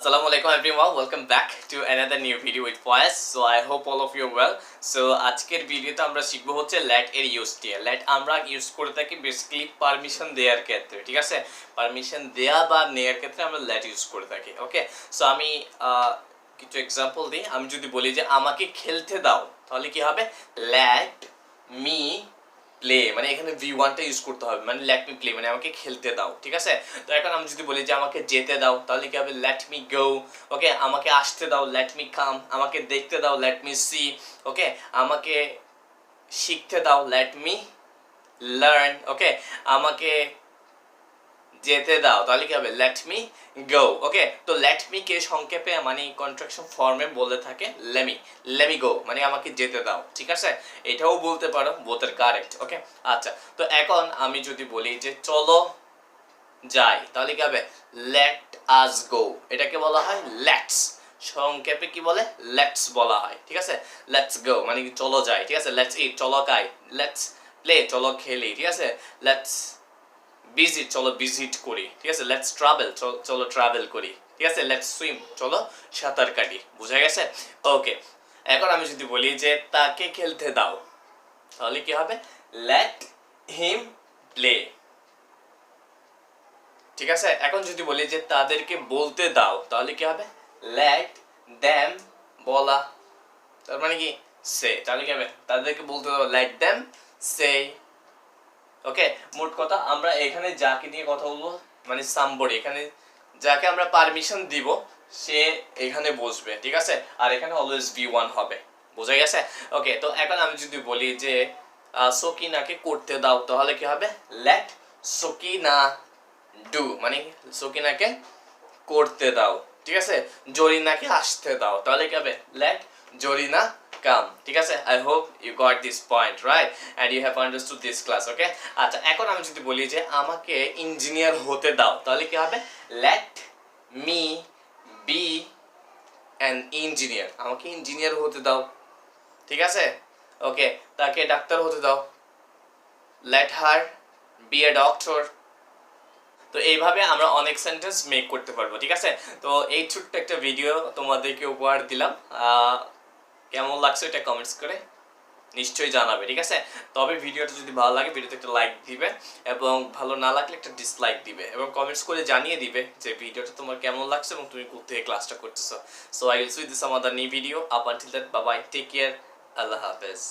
Assalamu alaikum everyone, welcome back to another new video with Fayaz. So I hope all of you are well. So আজকের ভিডিওতে আমরা শিখব হচ্ছে let এর use দিয়ে। let আমরা ইউজ করে থাকি বেসিক্যালি পারমিশন দেওয়ার ক্ষেত্রে, ঠিক আছে? পারমিশন দেয়া বা নেয়ার ক্ষেত্রে আমরা let ইউজ করে থাকি। ওকে, সো আমি কিছু এক্সাম্পল দিই। আমি যদি বলি যে আমাকে খেলতে দাও, তাহলে কি হবে? let me প্লে, মানে এখানে v1 টা ইউজ করতে হবে, মানে লেট মি প্লে মানে আমাকে খেলতে দাও, ঠিক আছে? তো এখন আমি যদি বলি যে আমাকে যেতে দাও, তাহলে কি হবে? Let me go. ওকে, আমাকে আসতে দাও, লেট মি কাম। আমাকে দেখতে দাও, লেট মি সি। ওকে, আমাকে শিখতে দাও, লেট মি লার্ন। ওকে, আমাকে যেতে দাও, তাহলে কি হবে? Let me go. ওকে, তো লেট মি কে সংক্ষেপে মানে কন্ট্রাকশন ফর্মে বলে থাকে লেমি গো, মানে আমাকে যেতে দাও, ঠিক আছে? এটাও বলতে পারো, বোথ আর কারেক্ট। ওকে, আচ্ছা, তো এখন আমি যদি বলি যে চলো যাই, তাহলে কি হবে? লেট আস গো। এটাকে বলা হয় লেটস, সংক্ষেপে কি বলে? লেটস বলা হয়, ঠিক আছে? লেটস গো মানে কি চলো যাই, ঠিক আছে? লেটস ইট, চলো খাই। লেটস প্লে, চলো খেলি, ঠিক আছে? লেটস ভিজিট, চলো ভিজিট করি, ঠিক আছে? লেটস ট্রাভেল, চলো ট্রাভেল করি, ঠিক আছে? লেটস সুইম, চলো সাঁতার কাটি। বুঝা গেছে? ওকে, এখন আমি যদি বলি যে তাকে খেলতে দাও, তাহলে কি হবে? লেট হিম প্লে, ঠিক আছে? এখন যদি বলি যে তাদেরকে বলতে দাও, তাহলে কি হবে? লেট দেম বলা, তার মানে কি? সে। তাহলে কি হবে? তাদেরকে বলতে দাও, লেট দেম সে। ওকে, মোট কথা আমরা এখানে যাকে নিয়ে কথা বলবো মানে সামবডি, এখানে যাকে আমরা পারমিশন দিব সে এখানে বসবে, ঠিক আছে? আর এখানে অলওয়েজ v1 হবে। বোঝা গেছে? ওকে, তো এখন আমি যদি বলি যে সকিনাকে করতে দাও, তাহলে কি হবে? লেট সকিনা ডু, মানে সকিনাকে করতে দাও, ঠিক আছে? জরিনাকে আসতে দাও, তাহলে কি হবে? লেট জরিনা কাম, ঠিক আছে? I hope you got this point, right? And you have understood this class. Okay, আচ্ছা, এখন আমি যদি বলি যে আমাকে ইঞ্জিনিয়ার হতে দাও, তাহলে কি হবে? Let me be an engineer, আমাকে ইঞ্জিনিয়ার হতে দাও, ঠিক আছে? ওকে, তাকে ডাক্তার হতে দাও, let her be a doctor. তো এইভাবে আমরা অনেক সেন্টেন্স মেক করতে পারবো, ঠিক আছে? তো এই ছোট্ট একটা ভিডিও তোমাদেরকে উপহার দিলাম। কেমন লাগছে এটা কমেন্টস করে নিশ্চয়ই জানাবে, ঠিক আছে? তবে ভিডিওটা যদি ভালো লাগে ভিডিওতে একটা লাইক দিবে, এবং ভালো না লাগলে একটা ডিসলাইক দিবে, এবং কমেন্টস করে জানিয়ে দিবে যে ভিডিওটা তোমার কেমন লাগছে এবং তুমি কোথা থেকে ক্লাসটা করতেছো। So I will see this some other new video. Up until that, bye bye, take care, আল্লাহ হাফেজ।